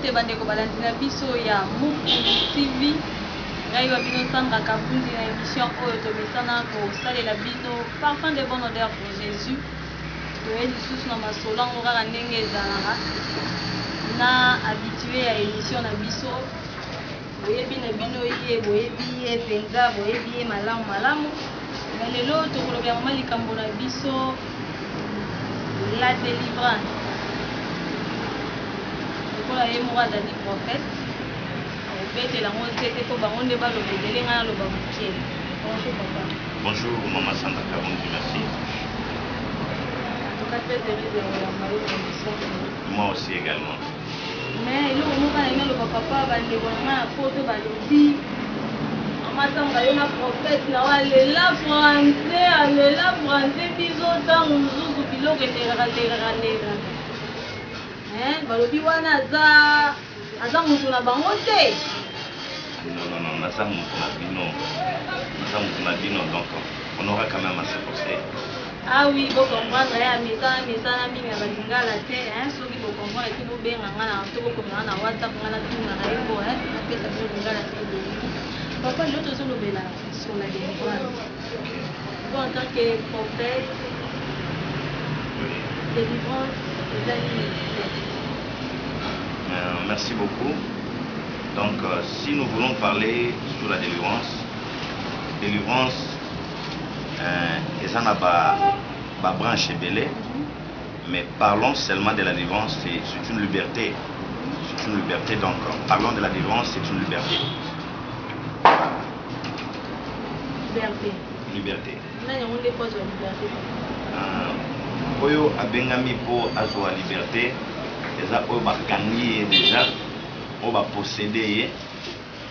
te bandeko balandi na biso ya Mukulu TV. Ngai wa bino Sandra Kabundi na émission oyo tomesana kosalela bino parfum de bonne odeur pour Jésus. Toye lisusu na masolango kaka ndenge ezalaka na habitué ya émission na biso. Boyebi na bino ye boyebi ye penza boyebi ye malamu malamu. Mais lelo tokolobela mama likambo na biso la délivrance. Kola ye mo azali prophète. Bonjour maman Sandra Kabundi, merci. Moi aussi également. Mais il y a le papa prophète la français Non, donc on aura quand même à se poster. Ah oui, vous comprenez, mais ça, mi me balinga la terre, hein, ceux qui vous comprennent, qui nous baignent en tout cas, on a WhatsApp, on a tout, on a réseau, hein, on fait ça pour balinga la terre. Papa, l'autre sur le béla, sur la délivrance. Vous en tant que prophète, délivrance, vous allez. Merci beaucoup. Donc, si nous voulons parler sur la délivrance, ils en ont branche belé, mais parlons seulement de la délivrance, c'est une liberté. C'est une liberté, donc parlons de la délivrance, c'est une liberté. Liberté. Oyo abengami po azwa liberté, eza oyo bakangi déjà. On va posséder,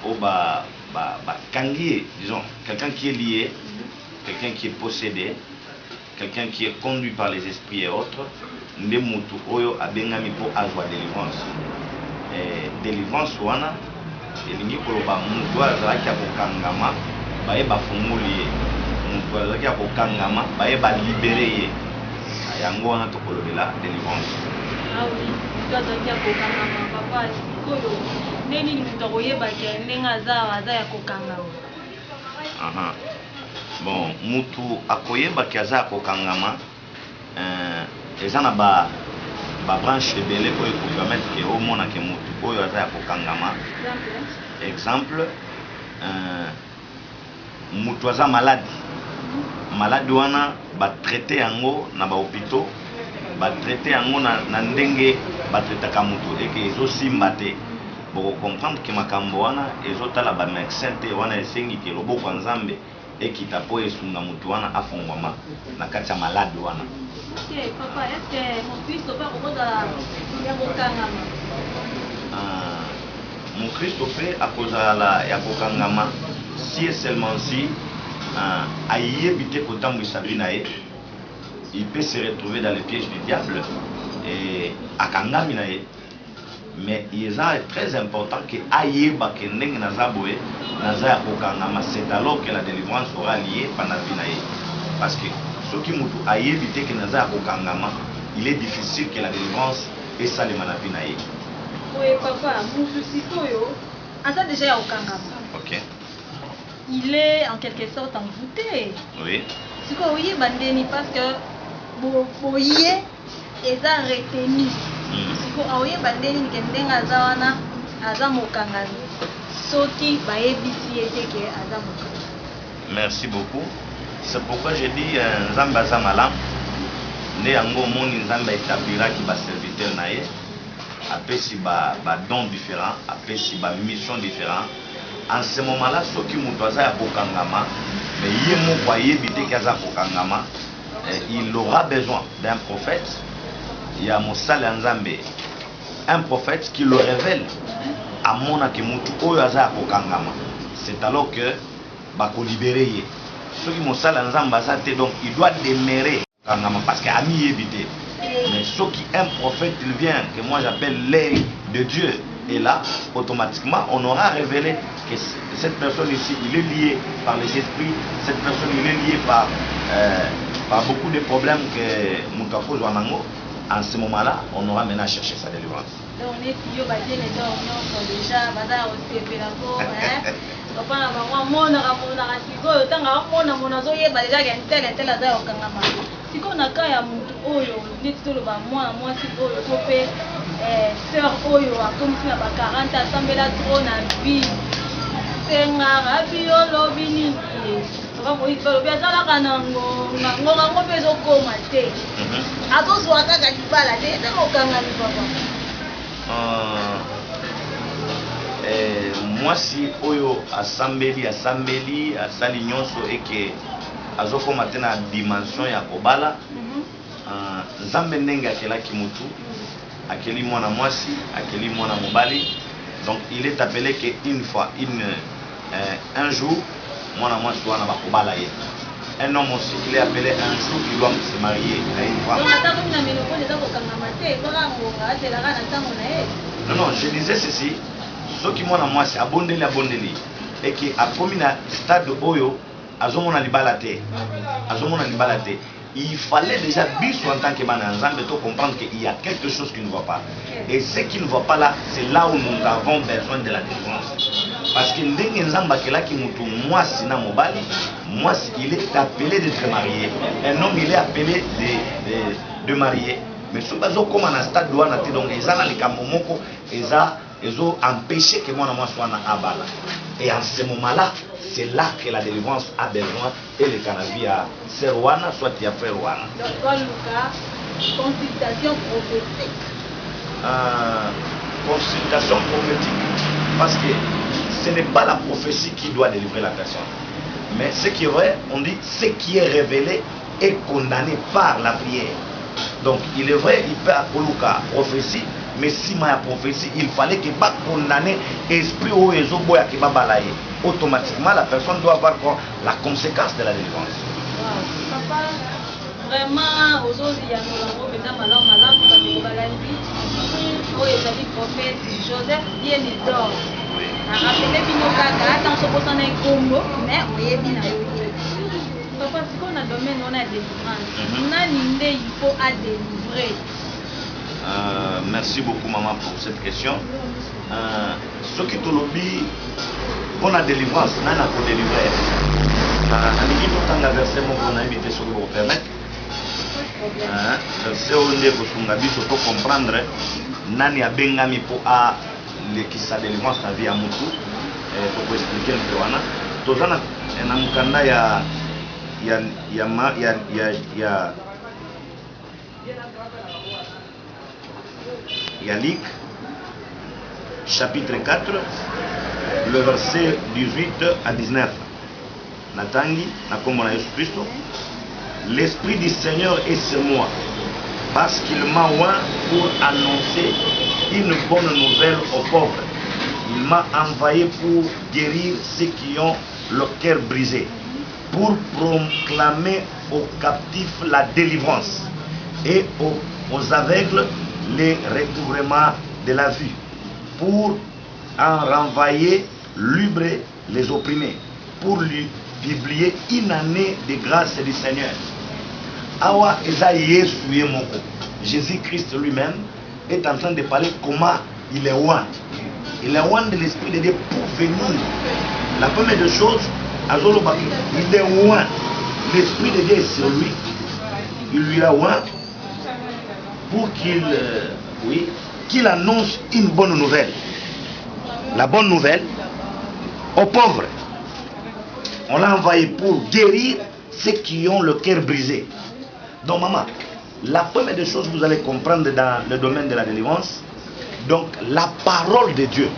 on va kangier, disons, quelqu'un qui est lié, quelqu'un qui est possédé, quelqu'un qui est conduit par les esprits et autres, ndemutu oyo abengami po azwa délivrance. Délivrance wana, elingi koloba mutu azalaki akokangama, baye bafungoli ye, mutu azalaki akokangama, baye balibere ye. Yango wana tokolobela délivrance. Ah oui, tu as dit à papa, neni ni mutu akoyebaki ndenge aza ya kokangama. Bon, mutu akoyebaki aza ya kokangama, eza na branche ebele oyo ekopermettre ke omonake mutu oyo aza ya kokangama. Exemple, mutu aza malade. Malade wana batraite yango na bahôpitaux, batraite yango na ndenge batretaka mutu eke ezosimba te. Pour comprendre que makambo wana ezotala ba médecin te wana esengi ke loboko nzambe ekita po esunga mutu wana afongwama na kati ya malade wana. Ok, papa, est-ce que mon Christ va kokoza ya kokangama? Mon Christ fait à cause ya kokangama si et seulement si ayebite kotambwisa bina ye, il peut se retrouver dans les pièges du diable et akangami na ye. Mais il est très important que Ayeba que Neng Nazaboé Nazaya Kokangama, c'est alors que la délivrance sera liée pendant Vinae. Parce que ce qui m'a Ayebité que Nazaya Kokangama, il est difficile que la délivrance est salimana Vinae. Oui, papa, mon souci, ça déjà au Kangama. Ok. Il est en quelque sorte envoûté. Oui. Ce que vous voyez, Bandeni, parce que vous voyez, ils ont retenu. Siko aoye bandeni ndenga azawana azamokangani soki bayebisi eteke azamokangani. Merci beaucoup. C'est pourquoi j'ai dit nzamba za malam ne yango moni nzamba établira ki ba serviteur na ye apesi ba don différent apesi ba mission différent. En ce moment-là soki mutu aza ya kokangama mais ye moko ayebite ki aza kokangama il aura besoin d'un prophète. Il y a Moussala Nzambe, un prophète qui le révèle à Mona Kemutu Oyaza Kokangama. C'est alors que Bako libéré. Ceux qui Moussala Nzambe, donc il doit demeurer Kokangama parce qu'il a mis évité. Mais ceux qui un prophète, il vient, que moi j'appelle l'œil de Dieu. Et là, automatiquement, on aura révélé que cette personne ici, il est lié par les esprits, cette personne, il est lié par beaucoup de problèmes que Moutafo Zouanango. En ce moment-là, on aura maintenant cherché sa délivrance. donc neti yo batiene donc nyonso déjà baza kosepela po papa na bango amonaka sikoyo ntanga amona azoyeba déjà ke ntele aza yokangama sikoyo na ka ya motu oyo neti toloba mwana mwasi oyo to mpe sœur oyo akomisi na ba 40 asambela tro na vie sengaka bi olobi nini balobi azalaka na ngongango mpe ezokoma te azozwa kaka libala te eza kokangami papa mwasi oyo asambeli asali nyonso eke azokoma te na dimension ya kobala nzambe ndenge akelaki mutu akeli mwana mwasi akeli mwana mobali donc il est appelé que une fois un jour mwana mwasi wana bakobala ye un homme aussi il est appelé un jour il doit se marier à une femme. Non, je disais ceci, ce qui mwana mwasi abondeli et qui a commis na stade oyo azomona libala te il fallait déjà biso en tant que bananzambe to comprendre qu'il y a quelque chose qui ne va pas et ce qui ne va pas là c'est là où nous avons besoin de la délivrance parce que ndenge nzamba kelaki mutu mwasi na mobali mwasi il est appelé d'être marié un homme il est appelé de marier mais ce bazo comme na stade wana te donc ezana likambo moko ezo empêcher que mwana mwasi wana abala et en ce moment là c'est là que la délivrance a besoin et le cannabis à Serwana soit il y a frère Wana. Donc dans le cas consultation prophétique. Consultation prophétique parce que ce n'est pas la prophétie qui doit délivrer la personne. Mais ce qui est vrai, on dit ce qui est révélé est condamné par la prière. Donc il est vrai, il peut appeler prophétie, mais si ma prophétie, il fallait qu'il pas condamner esprit au boya qui va balayer. Automatiquement, la personne doit avoir la conséquence de la délivrance. Wow. Papa, vraiment, aujourd'hui, il y a un prophète Joseph bien d'or. Rappelez bino kaka tant sokosa na Congo mais oyebi na yo. Papa si on a domaine on a délivrance. Nani nde il faut à délivrer. Merci beaucoup maman pour cette question. Ce qui te lobby pour la délivrance, nana pour délivrer. Alingi totanga verset mon qu'on a invité sur le permettre. Verset où on est kosunga biso to comprendre nani abengami pour a lekisa délivrance na vie ya mutu pour expliquer un peu wana tozana na mukanda ya Luc chapitre 4 le verset 18 à 19 natangi na kombo na Yesu Kristo. L'esprit du Seigneur est sur moi parce qu'il m'a oint pour annoncer une bonne nouvelle aux pauvres. Il m'a envoyé pour guérir ceux qui ont le cœur brisé, pour proclamer aux captifs la délivrance et aux aveugles les recouvrements de la vue, pour en renvoyer libres les opprimés, pour lui publier une année de grâce du Seigneur. Awa eza Yesu ye moko. Jésus-Christ lui-même est en train de parler comment il est oint. Il est oint de l'Esprit de Dieu pour venir. La première des choses, il est oint. L'Esprit de Dieu est sur lui. Il lui a oint pour qu'il annonce une bonne nouvelle. La bonne nouvelle aux pauvres. On l'a envoyé pour guérir ceux qui ont le cœur brisé. Donc maman, la première des choses que vous allez comprendre dans le domaine de la délivrance, donc la parole de Dieu,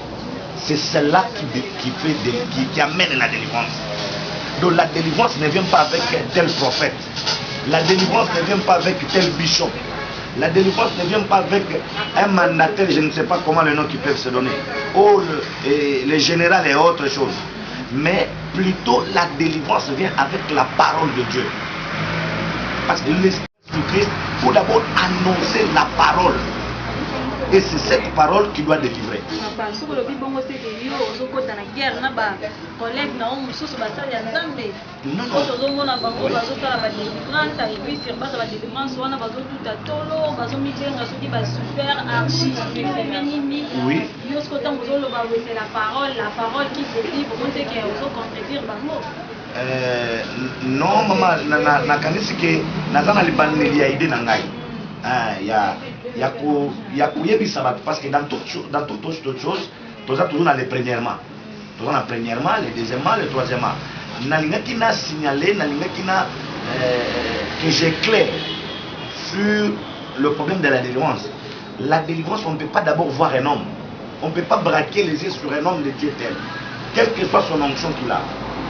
c'est celle-là qui amène la délivrance. Donc la délivrance ne vient pas avec tel prophète. La délivrance ne vient pas avec tel bishop. La délivrance ne vient pas avec un mandataire, je ne sais pas comment les noms qui peuvent se donner. Ou le général et autre chose. Mais plutôt la délivrance vient avec la parole de Dieu. Parce que l'Esprit du Christ, faut d'abord annoncer la parole. Et c'est cette parole qui doit délivrer. Oui. Non, maman, nakanisi ke nazana libaneli ya idée na ngai. Parce que dans toute autre chose, tu as toujours les premièrement. Tu as premièrement, les deuxièmement, le troisièmement. Nalingaki na signalé, que j'éclaire sur le problème de la délivrance. La délivrance, on ne peut pas d'abord voir un homme. On ne peut pas braquer les yeux sur un homme de Dieu tel. Quelle que soit son onction qu'il a.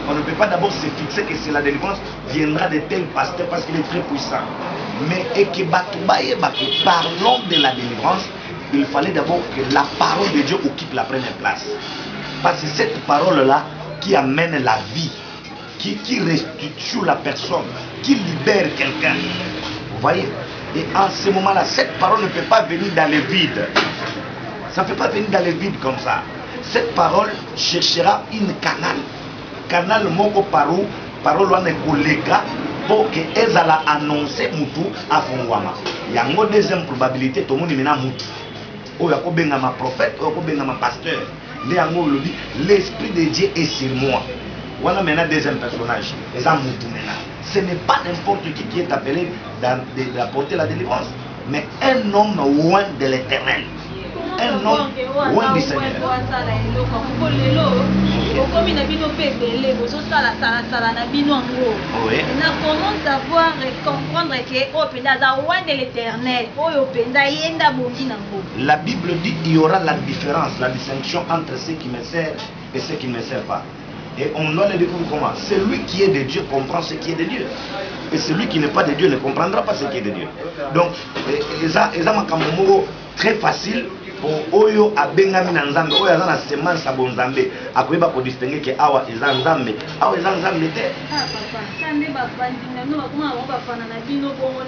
On ne peut pas d'abord se fixer que c'est la délivrance viendra de tel pasteur parce qu'il est très puissant. Mais et que parlons de la délivrance, il fallait d'abord que la parole de Dieu occupe la première place. Parce que c'est cette parole-là qui amène la vie, qui restitue la personne, qui libère quelqu'un. Vous voyez? Et en ce moment-là, cette parole ne peut pas venir dans le vide. Ça ne peut pas venir dans le vide comme ça. Cette parole cherchera une canal. Canal moko parole wana koleka pour que ezala annoncer mutu afongwama. Yango deuxième probabilité to moni mena mutu. Oyo akobenga ma prophète, oyo akobenga ma pasteur. Nde yango lobi l'esprit de Dieu est sur moi. Wana mena deuxième personnage, eza mutu mena. Ce n'est pas n'importe qui est appelé d'apporter la délivrance, mais un homme loin de l'Éternel. Un homme loin du Seigneur. Oui. Comment savoir comprendre que loin de l'Éternel? La Bible dit qu'il y aura la différence, la distinction entre ceux qui me servent et ceux qui ne me servent pas. Et on doit le découvrir comment? Celui qui est de Dieu comprend ce qui est de Dieu. Et celui qui n'est pas de Dieu ne comprendra pas ce qui est de Dieu. Donc, très facile pour Oyo Abengami Nzambe, Oyo Azana semence à Bonzambe, à quoi il va distinguer que Awa est Nzambe, Awa est Nzambe. Ah, papa, quand on va faire nous, comment on va faire Nabino bon?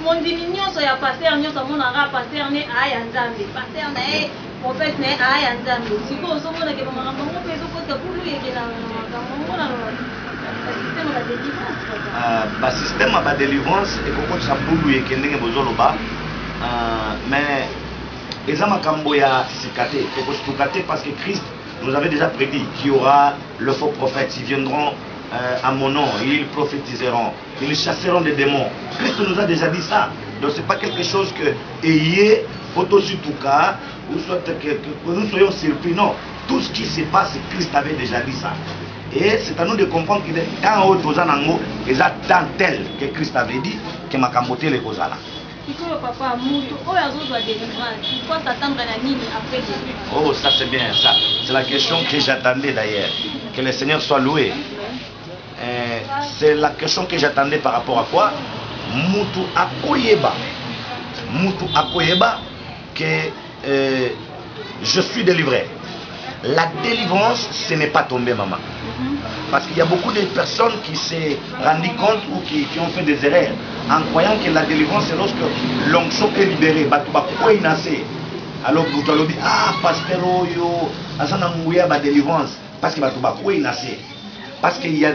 Mon diminution, il y a pasteur, nous sommes en pasteur, né à Nzambe, pasteur, né prophète, né à Nzambe. Si vous avez un peu de maman, on peut faire pour lui et le système de délivrance et pourquoi ça pour lui et qu'il n'est pas mais les amakambo ya sikate parce que Christ nous avait déjà prédit qu'il y aura le faux prophète, ils viendront à mon nom, ils prophétiseront, ils chasseront des démons. Christ nous a déjà dit ça. Donc c'est pas quelque chose que ayez cas ou soit que nous soyons surpris. Non, tout ce qui se passe, Christ avait déjà dit ça. Et c'est à nous de comprendre qu'il est quand autre aux anango, et ça tant tel que Christ avait dit que ma camboté les causes là. Oh, ça c'est bien, ça. C'est la question que j'attendais d'ailleurs. Que le Seigneur soit loué. C'est la question que j'attendais par rapport à quoi? Mutu akoyeba que je suis délivré. La délivrance, ce n'est pas tomber, maman. Parce qu'il y a beaucoup de personnes qui se rendent compte ou qui ont fait des erreurs en croyant que la délivrance, c'est lorsque l'onction est libérée. Alors vous allez dire, ah, pasteur, yo, asana ba délivrance. Parce que parce qu'il y a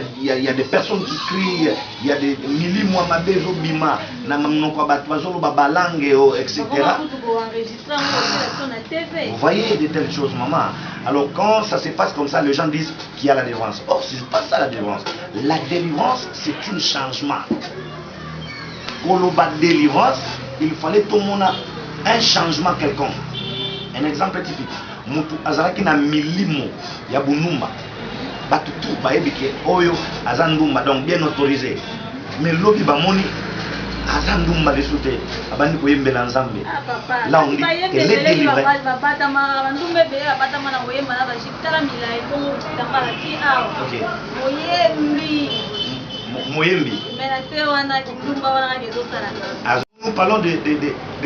des personnes qui crient, il y a des milliers de mois bima, etc. Vous voyez de telles choses, maman. Alors quand ça se passe comme ça, les gens disent qu'il y a la délivrance. Or, ce n'est pas ça la délivrance. La délivrance, c'est un changement. Pour la délivrance, il fallait tout le monde un changement quelconque. Un exemple typique. Mutu azaraki na milimo ya bunumba. Batutu baebike oyo azandumba, donc bien autorisé. Mais lobi bamoni azandumba de soute abandi koyembela nzambe. Là on dit elle est délivrée. Ok. Moyembi. Nous parlons de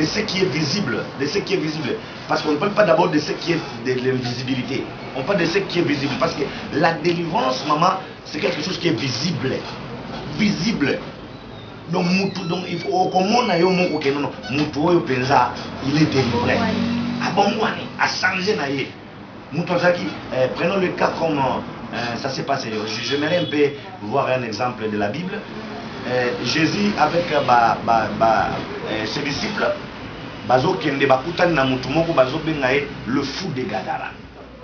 ce qui est visible, de ce qui est visible. Parce qu'on ne parle pas d'abord de ce qui est de l'invisibilité. On parle de ce qui est visible. Parce que la délivrance, maman, c'est quelque chose qui est visible. Visible. Donc mutu donc il faut comment na yo moko ke non mutu oyo penza il est délivré. Ah bon moi a changé na ye. Mutu zaki prenons le cas comme ça s'est passé. J'aimerais un peu voir un exemple de la Bible. Jésus avec ses disciples bazo kende bakutani na mutu moko bazo benga le fou de Gadara.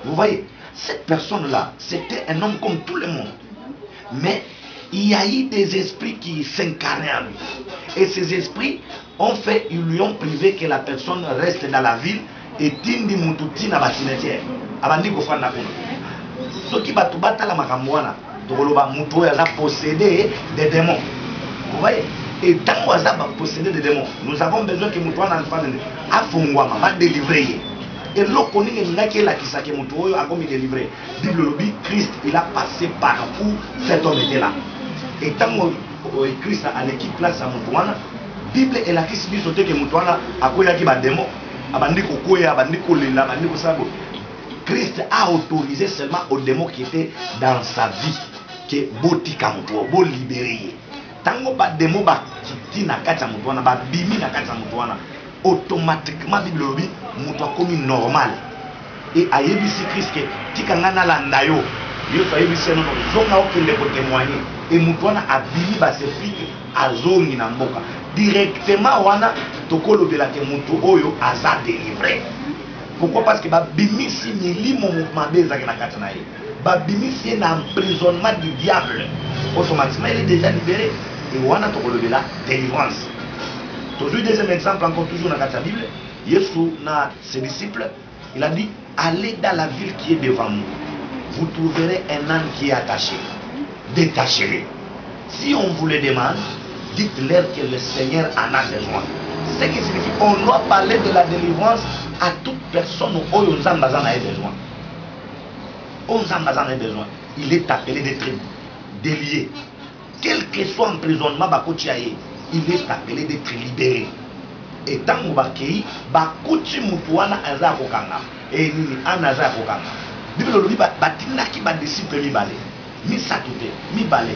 Vous voyez, cette personne là, c'était un homme comme tout le monde. Mais il y a eu des esprits qui s'incarnaient en lui. Et ces esprits ont fait, ils lui ont privé que la personne reste dans la ville et tindi mututi na batinetière. Abandi ko fanda kono. Ce qui batubata la makamwana, tokoloba mutu ya possédé des démons. Vous voyez? Et tant qu'on a possédé des démons, nous avons besoin que mutu na fasse afungwama, va délivrer. Et l'autre qui la kisake mutu a comme délivré. Bible le dit, Christ il a passé par où cet homme était là. Et tant que Christ a l'équipe place à mutuana, Bible est la Christ dit sauter que mutuana a quoi qui va démon, abandi kokoya, abandi kolela, abandi kosabo. Christ a autorisé seulement aux démons qui étaient dans sa vie que botika mutuo, bo libérer. Tango ba démon ba kiti na kati mutuana, ba bimi na kati mutuana. Automatiquement Bible le dit mutu comme normal et ayebisi Christ que tikangana landa yo yo ayebisi no zonga okende ko témoigner et mutu wana abili ba sepike azongi na mboka directement wana tokolobela ke mutu oyo aza délivré. Pourquoi? Parce que ba bimisi milimo mabeza na kati na ye ba bimisi na emprisonnement du diable, automatiquement il est déjà libéré et wana tokolobela délivrance. Toujours deuxième exemple, encore toujours dans la Bible, Jésus, dans ses disciples, il a dit, allez dans la ville qui est devant nous. Vous trouverez un âne qui est attaché. Détachez-le. Si on vous le demande, dites-leur que le Seigneur en a besoin. Ce qui signifie qu'on doit parler de la délivrance à toute personne où on a besoin. On a besoin. Il est appelé d'être délié. Quel que soit l'emprisonnement, il est appelé d'être libéré. Et tant que bakei bakuti mutuana aza kokanga et nini anaza kokanga. Bible le dit batina ki ba disciple mibale. Mi satute, mi balé.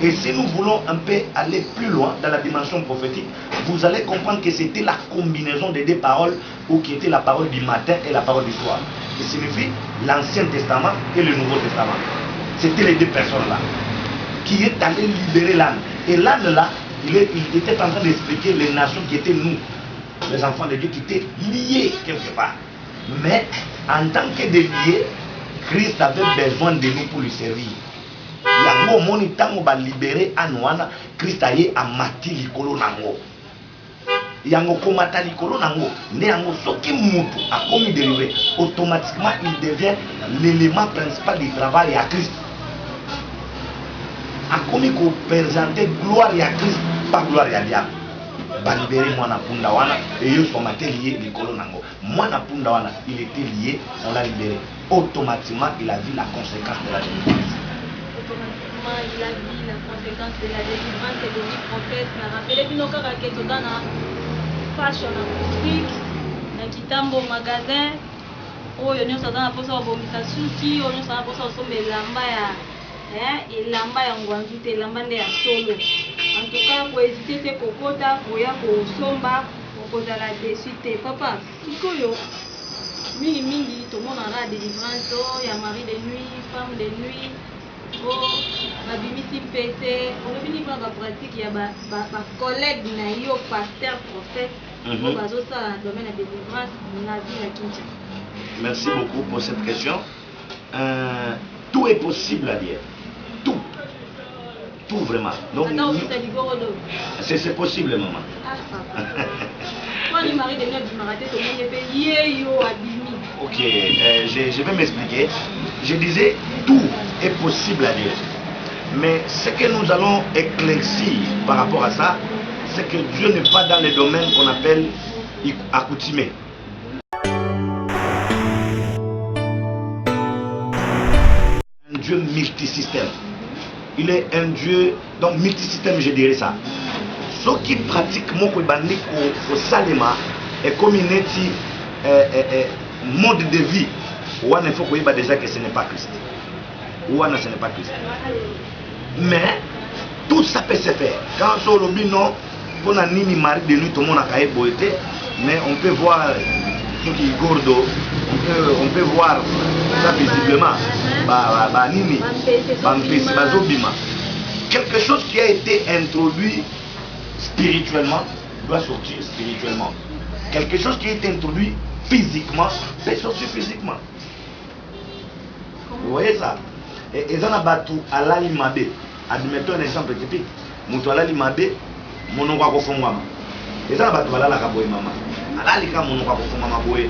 Et si nous voulons un peu aller plus loin dans la dimension prophétique, vous allez comprendre que c'était la combinaison des deux paroles ou qui était la parole du matin et la parole du soir. Qui signifie l'Ancien Testament et le Nouveau Testament. C'était les deux personnes là qui est allé libérer l'âne. Et l'âne là, il était en train d'expliquer les nations qui étaient nous, les enfants de Dieu, qui étaient liés quelque part. Mais en tant que des liés, Christ avait besoin de nous pour lui servir. Yango moni tango ba libéré anwana, Christ aye amati likolo nango. Yango komata likolo nango, ne yango soki mutu a commis délivré, automatiquement il devient l'élément principal du travail à Christ. A commis qu'on présenter gloire à Christ, pas gloire à diable. Ba libéré moi na punda wana et yo somate lié likolo nango. Moi na punda wana, il était lié, on l'a libéré. Automatiquement il a vu la conséquence de la délivrance. Automatiquement il a vu la conséquence de la délivrance et de prophète. Na rappelé bino kaka ke tokana fashion na boutique, na kitambo magasin. Oyo nyonso za na posa obomisa suki, oyo nyonso na posa osomba elamba ya elamba ya ngwanzu te, elamba nde ya solo. En tout cas, pour hésiter te kokota, koya kosomba, kokozala dessus te. Papa, sikoyo mingi tout le monde a la délivrance, il y a mari de nuit, femme de nuit, babimisi pété, on veut venir voir la pratique, il y a ba collègue na yo pasteur prophète, on va zo ça dans le domaine de délivrance, na vie à Kinshasa. Merci beaucoup pour cette question. Tout est possible à dire. Tout. Tout vraiment. Donc, c'est possible, maman. Ah, papa. Moi, le mari de notre marathon, tout le monde fait yo abimi. Ok, je vais m'expliquer. Je disais, tout est possible à dire. Mais ce que nous allons éclaircir par rapport à ça, c'est que Dieu n'est pas dans le domaine qu'on appelle accoutumé. Un Dieu multisystème. Il est un Dieu, donc multisystème, je dirais ça. Ceux qui pratiquent mon au Salema est comme une mode de vie. Ou il faut déjà que ce n'est pas Christ. Ou ce n'est pas Christ. Mais tout ça peut se faire. Quand sur le non, pour un nini mari de nuit, tout le monde a caillé beauté, mais on peut voir qui gordo, on peut voir ça visiblement. Nini, quelque chose qui a été introduit spirituellement doit sortir spirituellement. Quelque chose qui a été introduit physiquement peut sortir physiquement. Vous voyez ça? Et ça n'a pas tout à l'alimabe. Admettons un exemple typique. Moutou à l'alimabe, mon nom va confondre. Et ça n'a pas tout à la caboye maman. À l'alika, mon nom va confondre maman boye.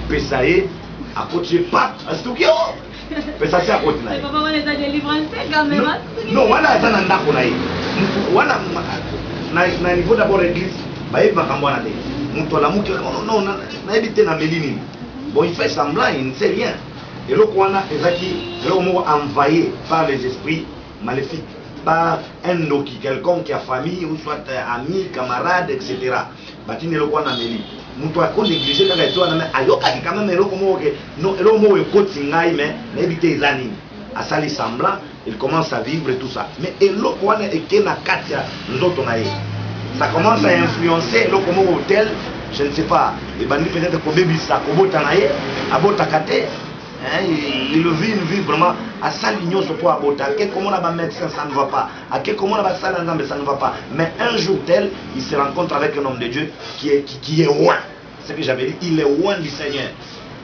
Pesaye, à côté pas. Est-ce que tu Pesaye à côté là. Papa, on est à délivrance quand même. Non, voilà, ça n'a pas qu'on voilà, na niveau d'abord l'église, bah il va camboire là. Moutou la moutou, non, n'a évité na méline. Bon, il fait semblant, il ne sait rien. Et le Kwana est envahi par les esprits maléfiques, par un noki, quelqu'un qui a famille, ou soit ami, camarade, etc. Batine le Kwana meli. Moutou a négligé quand il est mais ayoka quand même le Komo que non, le mot est cotingaï mais n'éviter les animes. À sali semblant, il commence à vivre et tout ça. Mais le Kwana est que la katia nous autres on a. Ça commence à influencer le Komo hôtel, je ne sais pas. Les bandits peut-être qu'on bébé ça, qu'on botanaye, à botakate. Il vit une vie vraiment à sa ligne sur toi à Bota. À quel comment on médecin ça ne va pas. À quel comment on va ça ne va pas. Mais un jour tel, il se rencontre avec un homme de Dieu qui est loin. C'est ce que j'avais dit. Il est loin du Seigneur.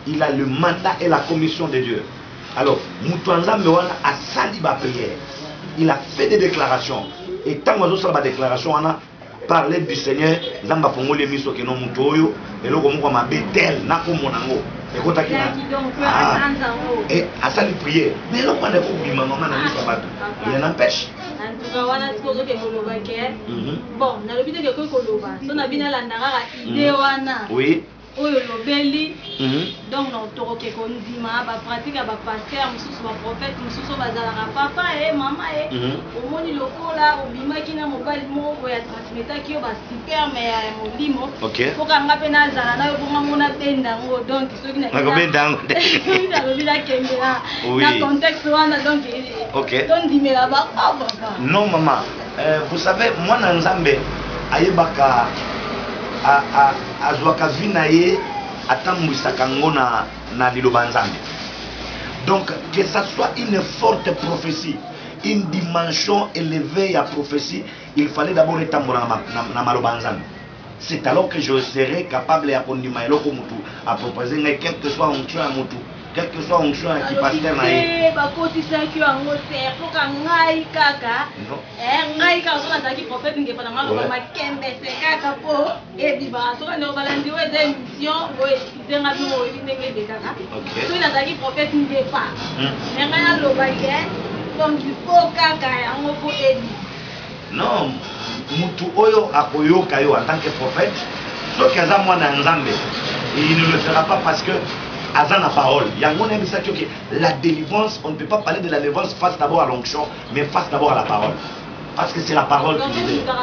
Il a le mandat et la commission de Dieu. Alors, Moutouanza Mewana a sali ba prière. Il a fait des déclarations. Et tant que nous avons des déclarations, on a parlé du Seigneur. Zamba Fongole Miso Keno Moutoyo. Et là, on a Bétel, Nako Monango. Et à ça lui prier. Mais là, on a oublié maman, il en empêche. Bon, na le but de que koloba. So na bina la ndara idée wana. Oui. Oyo lobeli. Donc non toroke ko ndima ba pratique ba pasteur mususu ba prophète mususu ba zalaka papa et maman et omoni lokola obimaki na mobile mo ya transmettre ki ba super mais ya molimo. OK. Faut kanga pena zala na yo bonga mona tenda ngo donc soki na. Na kobenda ngo. Na lobila kembela. Na contexte wana donc. OK. Donc dimela ba papa. Non maman, vous savez moi na Nzambe ayebaka azwaka vinaye atambwisaka ngo na liloba Nzambe. Donc que ça soit une forte prophétie, une dimension élevée à prophétie, il fallait d'abord étambola na maloba Nzambe. C'est alors que je serai capable à kondima eloko mutu à proposer quel que soit onction à mutu, quel que soit onction qui pasteur na ye. Ba kotisa ki yango ser pour ka ngai kaka. Ngai ka so na taki prophète ngepa na maloba makembe se kaka po e biba so na balandi we de mission boy izenga bi mo ndenge de kaka. So na taki prophète ngepa. Mais ngai loba ke donc il faut kaka yango po edi. Non, mutu oyo akoyoka yo en tant que prophète, ce que aza mwana Nzambe, il ne le fera pas parce que aza na parole. Yango na bisa que la délivrance, on ne peut pas parler de la délivrance face d'abord à l'onction, mais face d'abord à la parole. Parce que c'est la parole qui libère.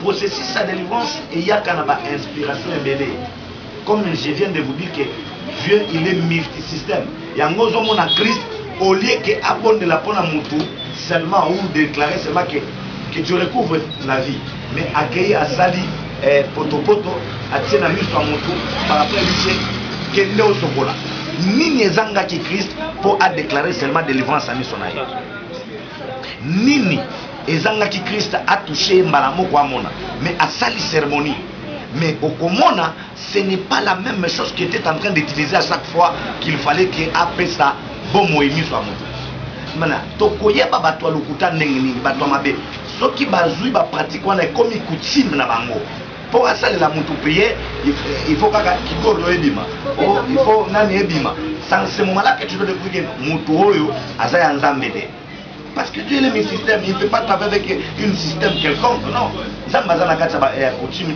Processus à délivrance et il y a quand même inspiration et bébé. Comme je viens de vous dire que Dieu il est multisystème. Yango zomo na Christ au lieu que abonne la pona mutu seulement ou déclarer seulement que tu recouvres la vie, mais accueillir à sali poto à tiena miso à mutu par rapport à lui que néo sokola nini ezanga ki Christ pour a déclarer seulement délivrance à miso na ye nini ezanga ki Christ a touché malamo kwa mona mais à sali cérémonie. Mais au Komona, ce n'est pas la même chose qu'il était en train d'utiliser à chaque fois qu'il fallait qu'il appelle ça bon moïmi soit mon. Maintenant, tokoyeba bato lokuta ndengini bato mabe. Soki bazui ba pratique wana comme coutume na bango. Pour ça la mutu prier, il faut kaka kigoro ebima. Oh, il faut nani ebima. Sans ce moment-là que tu dois découvrir mutu oyo azaya nzambede. Parce que Dieu est le système, il ne peut pas travailler avec un système quelconque, non. Zambazana coutume,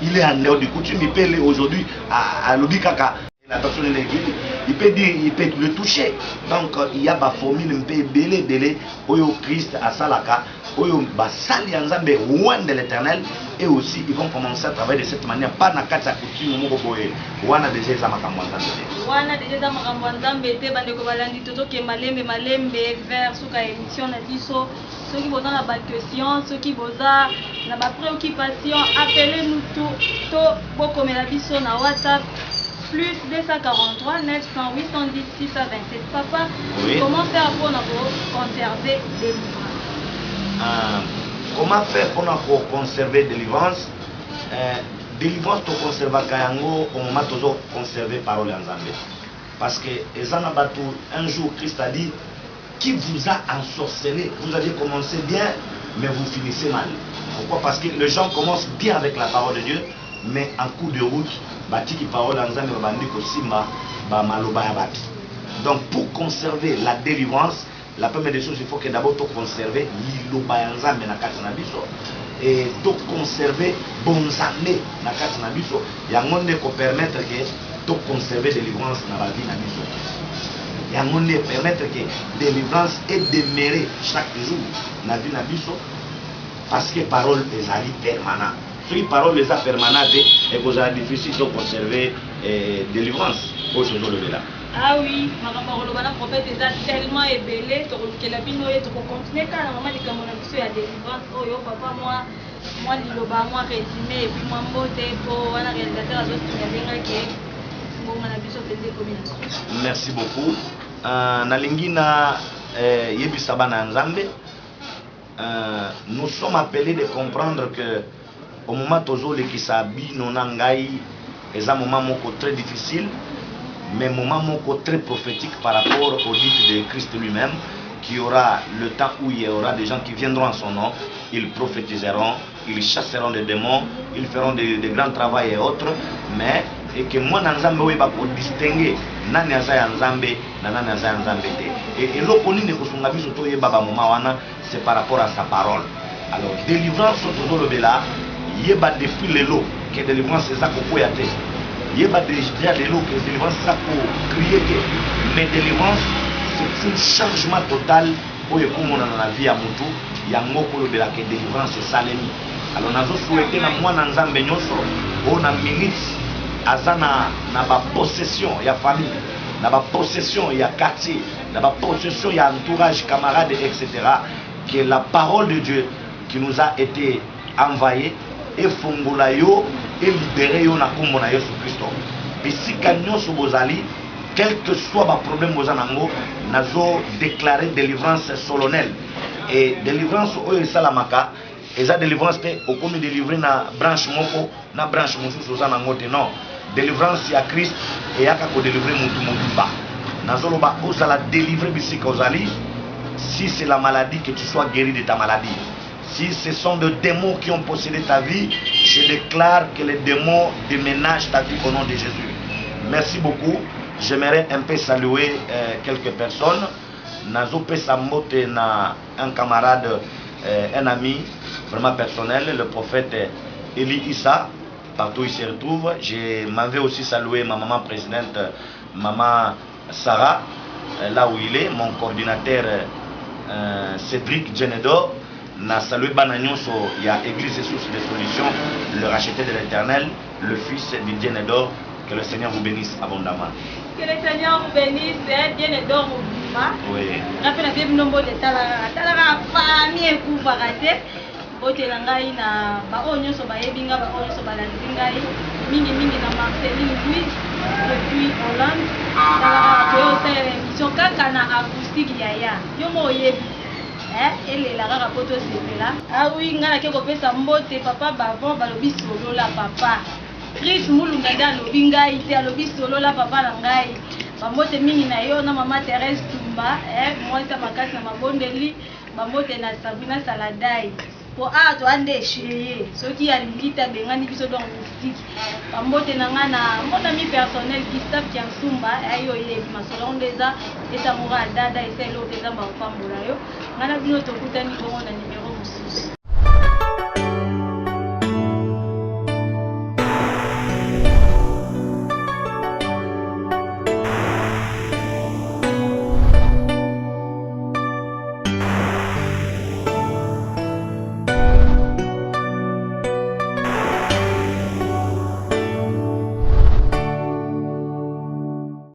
il est en dehors du coutume, il peut aller aujourd'hui à l'Obikaka. La personne est l'église, il peut dire, il peut le toucher. Donc il y a ma formule un peu belé délai, Oyo Christ à Salaka, Oyo Basali Anzambe, Ouan de l'éternel, et aussi ils vont commencer à travailler de cette manière, pas na kata coutume, Ouana déjà les Amakamwanzambe. Ouana déjà les Amakamwanzambe, Bandeko Balandi, Toto qui est malembe, vers sous la émission Natiso, ceux qui vont dans la question, ceux qui vont dans la préoccupation, appelez-nous tout, beaucoup mais la biso na WhatsApp. Plus 243 900 810 627. Papa, oui. Comment faire pour conserver délivrance? Comment faire pour conserver délivrance? Délivrance, tu conserves au moment où tu conserves parole en Zambie. Parce que un jour, Christ a dit qui vous a ensorcelé. Vous avez commencé bien, mais vous finissez mal. Pourquoi? Parce que les gens commencent bien avec la parole de Dieu, mais en coup de route, donc pour conserver la délivrance, la première des choses, il faut que d'abord tu conserves et tu conserver bonzamé na kati na biso. Yango ne ko permettre que tu conserver délivrance na la vie na biso. Yango ne permettre que délivrance est demeurée chaque jour na vie na biso parce que parole est ali permanente. Si les paroles les a permanentes et que c'est difficile de conserver délivrance pour ce jour-là. Ah oui, ma parole le prophète est tellement ébélé que la vie nous est pour continuer quand la maman dit que mon ambition est délivrance. Oh yo papa moi liloba moi résumé et puis moi mbote pour un réalisateur à d'autres qui a bien que bon mon ambition faisait communication. Merci beaucoup. Na lingina yebisa bana nzambe. Nous sommes appelés de comprendre que au moment où les kisabi non angai est un moment très difficile, mais un moment très prophétique par rapport au dit de Christ lui-même, qui aura le temps où il y aura des gens qui viendront en son nom, ils prophétiseront, ils chasseront des démons, ils feront des grands travaux et autres, mais et que moi Nzambe oui pour distinguer nani azaya Nzambe na nani azaya Nzambe et l'okoni ne kosunga biso to yeba moment wana c'est par rapport à sa parole. Alors délivrance autour de là yeba depuis le lot que délivrance c'est ça qu'on peut attaquer. Yeba déjà le lot que délivrance c'est ça pour crier que mais délivrance c'est un changement total pour comme on a dans la vie à mutu yango ko de la que délivrance c'est salemi. Alors nazo souhaiter na moi Nzambe nyoso on a minute azana na ba possession ya famille na ba possession ya quartier na ba possession ya entourage camarades etc. que la parole de Dieu qui nous a été envoyée et fongola yo et libéré yo na kombo na Yesu Christo. Bisika nyonso bozali quel que soit ba problème bozanango nazo déclarer délivrance solennelle et délivrance oyo salamaka eza délivrance te okomi délivrer na branche moko na branche mosusu ozanango te non délivrance ya Christ et yaka ko délivrer mutu mobimba nazoloba ozala délivrer bisika ozali. Si c'est la maladie, que tu sois guéri de ta maladie. Si ce sont des démons qui ont possédé ta vie, je déclare que les démons déménagent ta vie au nom de Jésus. Merci beaucoup. J'aimerais un peu saluer quelques personnes. Nazo Pesambote na un camarade, un ami vraiment personnel, le prophète Eli Issa, partout où il se retrouve. Je m'avais aussi salué ma maman présidente, maman Sarah, là où il est, mon coordinateur Cédric Djenedor. Na salué Bananyonso, il y a Église et Source de Solutions, le racheté de l'Éternel, le fils de Djenedor. Que le Seigneur vous bénisse abondamment. Que le Seigneur vous bénisse, Djenedor Moubima. Oui. Rappelez le nombre de Talara, famille et Kouvarate. Bote Langai na Baonyo Sobaebinga, Baonyo Sobalandingai, Mingi na Marceline Louis, depuis Hollande. Talara, émission Kakana acoustique Yaya. Yomo Yebi. Elle est la rare poto c'est là. Ah oui, ngana ke ko pesa mbote papa bavon balobi solo la papa. Chris Mulunga da lobi ngai te alobi solo la papa na ngai. Bambote mingi na yo na mama Thérèse Tumba, moi ta makasi na mabondeli, bambote na Sabina Saladai. Po a to ande cheye, soki alingita bengani biso donc mystique. Bambote na ngana, mon ami personnel Gustave Kiansumba, ayo ye masolon déjà et Samoura dada et celle autre des amba pambola yo. Ngana bino to kutani ko